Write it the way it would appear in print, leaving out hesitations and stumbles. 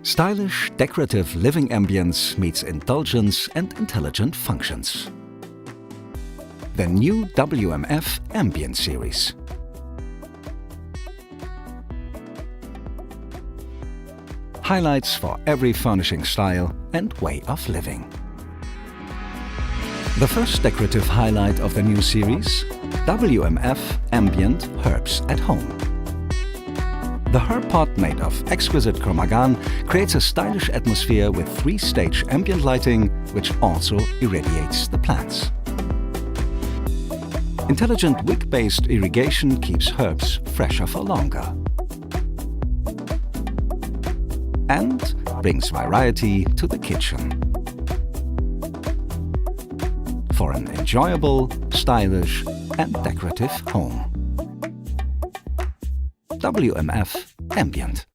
Stylish, decorative living ambience meets indulgence and intelligent functions. The new WMF Ambient series. Highlights for every furnishing style and way of living. The first decorative highlight of the new series, WMF Ambient Herbs at Home. The herb pot made of exquisite chromagan creates a stylish atmosphere with 3-stage ambient lighting, which also irradiates the plants. Intelligent wick-based irrigation keeps herbs fresher for longer and brings variety to the kitchen for an enjoyable, stylish and decorative home. WMF Ambient.